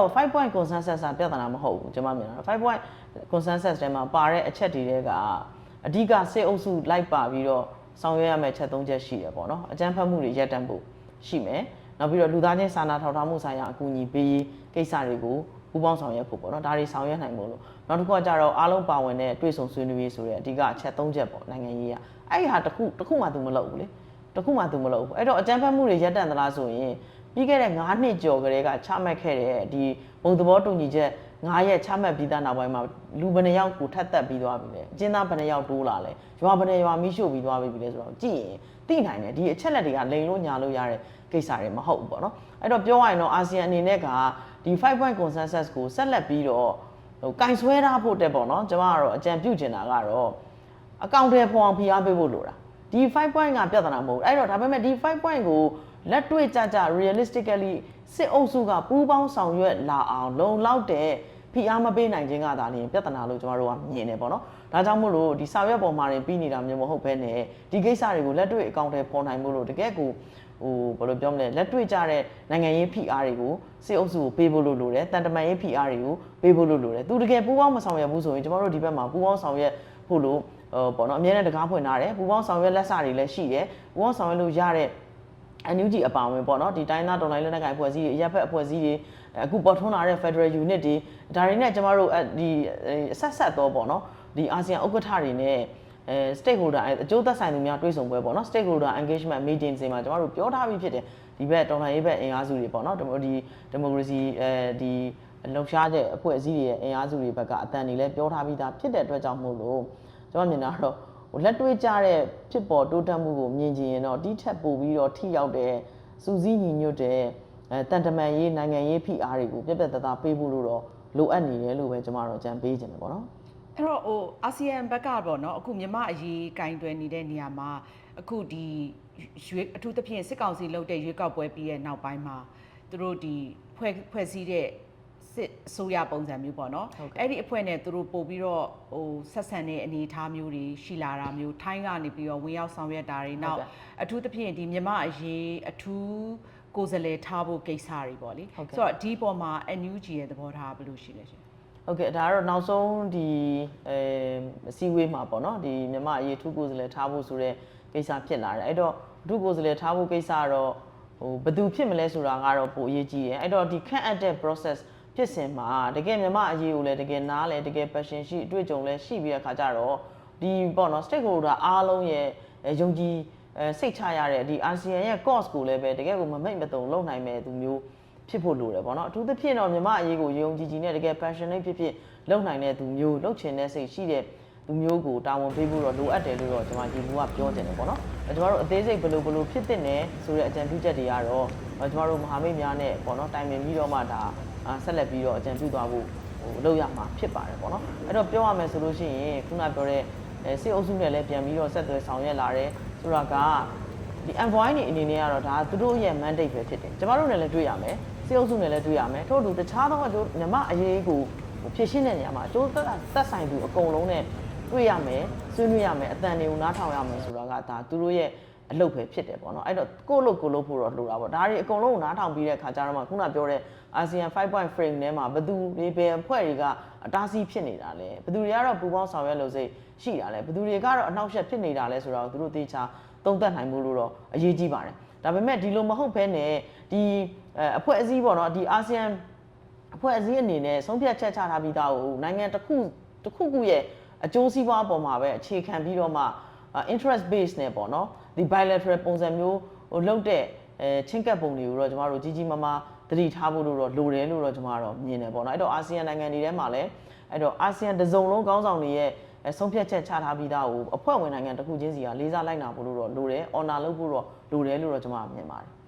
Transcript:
တော့5 point consensus စာပြဿနာမဟုတ်ဘူးကျွန်မမြင်တာ5 point consensus ထဲမှာပါတဲ့အချက်တွေကအဓိကစေအုပ်စုလိုက်ပါပြီးတော့ဆောင်ရွက်ရမယ့်ချက်3ချက်ရှိတယ်ပေါ့နော်အကြမ်းဖက်မှုတွေရပ်တန့်ဖို့ရှိမယ်နောက်ပြီးတော့လူသားချင်းစာနာထောက်ထားမှုဆိုင်ရာအကူအညီပေးရေးကိစ္စတွေကိုပူးပေါင်းဆောင်ရွက်ဖို့ပေါ့နော်ဒါတွေဆောင်ရွက်နိုင်ဖို့လို့နောက်တစ်ခုကကြတော့အားလုံးပါဝင်တဲ့တွေ့ဆုံဆွေးနွေးရေးဆိုတဲ့အဓိကအချက်3ချက်ပေါ့နိုင်ငံရေးကအဲ့ဒီဟာတစ်ခုမှသူမလုပ်ဘူးလေတစ်ခုမှသူမလုပ်ဘူးအဲ့တော့အကြမ်းဖက်မှုတွေရပ်တန့်သလားဆိုရင်ပြီးခဲ့တဲ့9နှစ်ကျော်ကလေးကချမှတ်ခဲ့တဲ့ဒီဘုံသဘောတူညီချက်9ရက်ချမှတ်ပြီးသားနောက်ပိုင်းမှာလူဘယ်နှယောက်ကိုထပ်သက်ပြီးသွားပြီလဲအကျဉ်းသားဘယ်နှယောက်တိုးလာလဲရွာဘယ်နှရွာမိရှို့ပြီးသွားပြီလဲဆိုတော့ကြည့်ရင်သိနိုင်တယ်ဒီအချက်လက်တွေကလိန်လို့ညာလို့ရတဲ့ကိစ္စတွေမဟုတ်ဘူးပေါ့နော်အဲ့တော့ပြောရရင်တော့အာဆီယံအနေနဲ့ကဒီ5 point consensus ကိုဆက်လက်ပြီးတော့ကင်ဆွဲထားဖို့တက်ပေါ့နော်ကျွန်မကတော့အကြံပြုချင်တာကတော့အကောင့်တွေဖော်အောင်ဖိအားပေးဖို့လိုတာဒီ5 point ကပြဿနာမဟုတ်အဲ့တော့ဒါပေမဲ့ဒီ5 point ကိုလက်တွေ့ကြ realistically စစ်အုပ်စုကပူးပေါင်းဆောင်ရွက်လာအောင်လုံလောက်တဲ့ဖိအားမပေးနိုင်ခြင်းကသာလျှင်ပြဿနာလို့ကျွန်တော်တို့ကမြင်တယ်ပေါ့နော်ဒါကြောင့်မို့လို့ဒီစာရွက်ပေါ်မှာပြီးနေတာမျိုးမဟုတ်ဘဲနဲ့ဒီကိစ္စတွေကိုလက်တွေ့အကောင့်တွေပေါ်နိုင်ဖို့လို့တကယ်ကိုဘယ်လိုပြောမလဲလက်တွေ့ကြတဲ့နိုင်ငံရေးဖိအားတွေကိုစစ်အုပ်စုကိုပေးဖို့လို့လိုတယ်တန်တမာရေးဖိအားတွေကိုပေးဖို့လို့လိုတယ်သူတကယ်ပူးပေါင်းမဆောင်ရွက်ဘူးဆိုရင်ကျွန်တော်တို့ဒီဘက်မှာပူးပေါင်းဆောင်ရွက်ဖို့လို့ပေါ့နော်အများနဲ့တကားဖွင့်ထားတယ်ပူးပေါင်းဆောင်ရွက်လက်စာတွေလည်းရှိတယ်ပူးပေါင်းဆောင်ရွက်လို့ရတဲ့NUG အပါဝင်ပေါ့နော်ဒီတိုင်းသားတော်လိုင်းလက်နက်ကိုင်အဖွဲ့အစည်းတွေအရက်ဖက်အဖွဲ့အစည်းတွေအခုပေါ်ထွန်းလာတဲ့ Federal Unit တွေဒါတွေနဲ့ကျမတို့ဒီဆက်တော့ပေါ့နော်ဒီအာဆီယံဥက္ကဋ္ဌတွေနဲ့stakeholder အကျိုးသက်ဆိုင်သူများတွေ့ဆုံပွဲပေါ့နော် stakeholder engagement meeting တွေမှာကျမတို့ပြောထားပြီးဖြစ်တယ်ဒီဘက်တော်လှန်ရေးဘက်အင်အားစုတွေပေါ့နော်ဒီမိုကရေစီဒီလှုပ်ရှားတဲ့အဖွဲ့အစည်းတွေရဲ့အင်အားစုတွေဘက်ကအတန်တွေလည်းပြောထားပြီးသားဖြစ်တဲ့အတွက်ကြောင့်မို့လို့ကျွန်တော်မြင်တာတော့လက်တွေ့ကြတဲ့ဖြစ်ပေါ်တိုးတက်မှုကိုမြင်ကြရင်တော့ဒီထက်ပိုပြီးတော့ထိရောက်တဲ့စူးစီးညီညွတ်တဲ့တန်တမာရေးနိုင်ငံရေးဖိအားတွေကိုပြက်ပြက်သားသားပေးဖို့လို့တော့လိုအပ်နေတယ်လို့ပဲကျွန်တော်တို့အကြံပေးခြင်းပဲပေါ့နော်အဲ့တော့အာဆီယံဘက်ကပေါ့နော်အခုမြန်မာအရေးကင်တွယ်နေတဲ့နေရာမှာအခုဒီအထူးသဖြင့်စစ်ကောင်စီလုပ်တဲ့ရွေးကောက်ပွဲပြီးရဲ့နောက်ပိုင်းမှာသူတို့ဒီဖွဲ့စည်းတဲ့စစ်အစိုးရပုံစံမျိုးပေါ့နော်အဲ့ဒီအဖွဲ့နဲ့သူတို့ပို့ပြီးတော့ဆက်ဆံတဲ့အနေအထားမျိုးတွေရှိလာတာမျိုးထိုင်းကနေပြီးတော့ဝင်ရောက်ဆောင်ရွက်တာတွေနောက်အထူးသဖြင့်ဒီမြန်မာအရေးအထူးကိုယ်စားလှယ်ထားဖို့ကိစ္စတွေပေါ့လေဆိုတော့ဒီပေါ်မှာ NUG ရဲ့သဘောထားဘယ်လိုရှိလဲရှင်ဟုတ်ကဲ့ဒါကတော့နောက်ဆုံးဒီအစည်းအဝေးမှာပေါ့နော်ဒီမြန်မာအရေးထူးကိုယ်စားလှယ်ထားဖို့ဆိုတဲ့ကိစ္စဖြစ်လာတယ်အဲ့တော့ထူးကိုယ်စားလှယ်ထားဖို့ကိစ္စကတော့ဘယ်သူဖြစ်မလဲဆိုတာကတော့ပိုအရေးကြီးတယ်အဲ့တော့ဒီခန့်အပ်တဲ့ processဖြစ်စဉ်မှာတကယ်မြန်မာအရေးကိုလည်းတကယ်နားလဲတကယ် passion ရှိအတွေ့အကြုံလည်းရှိပြီးတဲ့ခါကျတော့ဒီပေါ့နော် stakeholder အားလုံးရဲ့ယုံကြည်စိတ်ချရတဲ့ဒီ ASEAN ရဲ့ course ကိုလည်းပဲတကယ်ကိုမမိတ်မတုံလုပ်နိုင်မဲ့သူမျိုးဖြစ်ဖို့လိုတယ်ပေါ့နော်အထူးသဖြင့်တော့မြန်မာအရေးကိုယုံကြည်ကြည်နဲ့တကယ် passionate ဖြစ်လုပ်နိုင်တဲ့သူမျိုးလုပ်ချင်တဲ့စိတ်ရှိတဲ့သူမျိုးကိုတာဝန်ပေးဖို့တော့လိုအပ်တယ်လို့တော့ကျွန်မဒီလူကပြောချင်တယ်ပေါ့နော်ကျွန်တော်တို့အသေးစိတ်ဘယ်လိုဖြစ်တဲ့နယ်ဆိုတဲ့အကြံပြုချက်တွေကတော့ကျွန်တော်တို့မဟာမိတ်များနဲ့ပေါ့နော်တိုင်ပင်ပြီးတော့မှဒါဆက်လက်ပြီးတော့အကြံပြုသွားဖို့လုပ်ရမှာဖြစ်ပါတယ်ပေါ့နော်အဲ့တော့ပြောရမယ်ဆိုလို့ရှိရင်ခုနပြောတဲ့စစ်အုပ်စုနဲ့လည်းပြန်ပြီးတော့ဆက်သွယ်ဆောင်ရွက်လာတယ်ဆိုတာကဒီ envoy တွေအနေနဲ့ကတော့ဒါသူတို့ရဲ့ mandate ပဲဖြစ်တယ်ကျမတို့နဲ့လည်းတွေ့ရမယ်စစ်အုပ်စုနဲ့လည်းတွေ့ရမယ်ထို့အတူတခြားသောမြန်မာအရေးကိုဖြည့်ရှင်းတဲ့နေရာမှာအကျိုးသက်ဆိုင်သူအကုန်လုံးနဲ့တွေ့ရမယ်ဆွေးနွေးရမယ်အတန်တွေကိုနားထောင်ရမယ်ဆိုတာကဒါသူတို့ရဲ့အလုပ်ပဲဖြစ်တယ်ပေါ့နော်အဲ့တော့ကိုလို့ဖို့တော့လိုတာပေါ့ဒါတွေအကုန်လုံးကိုနားထောင်ပြီးတဲ့ခါကျတော့မှခုနပြောတဲ့ ASEAN 5 point frame ထဲမှာဘယ်သူတွေဘယ်အဖွဲ့တွေကအတားဆီးဖြစ်နေတာလဲဘယ်သူတွေကတော့ပူပေါင်းဆောင်ရွက်လို့စိတ်ရှိတာလဲဘယ်သူတွေကတော့အနှောက်အယှက်ဖြစ်နေတာလဲဆိုတော့သူတို့သေချာသုံးသပ်နိုင်မှုလို့တော့အရေးကြီးပါတယ်ဒါပေမဲ့ဒီလိုမဟုတ်ဘဲနဲ့ဒီအဖွဲ့အစည်းပေါ့နော်ဒီ ASEAN အဖွဲ့အစည်းအနေနဲ့ဆုံးဖြတ်ချက်ချထားပြီးသားကိုနိုင်ငံတစ်ခုရဲ့အကျိုးစီးပွားပေါ်မှာပဲအခြေခံပြီးတော့မှ interest base နဲ့ပေါ့နော်ဒီ bilateral ပုံစံမျိုးလုပ်တဲ့ချင်းကပ်ပုံတွေကိုတော့ကျမတို့ကြီးမားမားသတိထားဖို့လို့တော့လိုတယ်လို့တော့ကျမတို့မြင်တယ်ပေါ့နော်အဲ့တော့အာဆီယံနိုင်ငံတွေထဲမှာလည်းအဲ့တော့အာဆီယံတစုံလုံးခေါင်းဆောင်တွေရဲ့ဆုံးဖြတ်ချက်ချထားပြီးသားကိုအဖွဲ့ဝင်နိုင်ငံတစ်ခုချင်းစီကလေးစားလိုက်နာဖို့လို့တော့လိုတယ် honor လုပ်ဖို့တော့လိုတယ်လို့တော့ကျမမြင်ပါတယ်